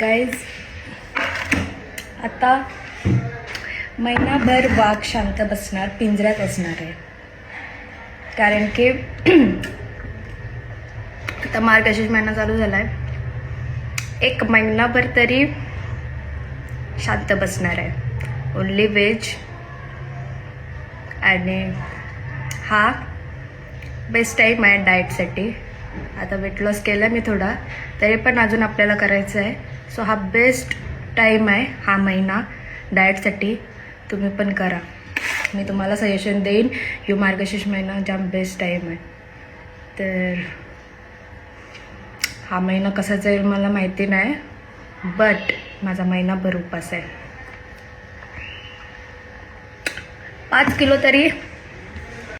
Guys आता महिनाभर वाघ शांत बसणार, पिंजऱ्यात असणार आहे. कारण की आता मार्गशीर्ष महिना चालू झाला आहे. एक महिनाभर तरी शांत बसणार आहे, ओनली व्हेज. आणि हा बेस्ट टाईम आहे डाएटसाठी. आता वेट लॉस केला मी थोडा, तरी पण अजून आपल्याला करायचं आहे. सो हा बेस्ट टाईम आहे हा महिना डाएटसाठी. तुम्ही पण करा, मी तुम्हाला सजेशन देईन. यो मार्गशीर्ष महिना जाम बेस्ट टाईम आहे. तर हा महिना कसा जाईल मला माहिती नाही, बट माझा महिनाभर उपास आहे. 5 किलो तरी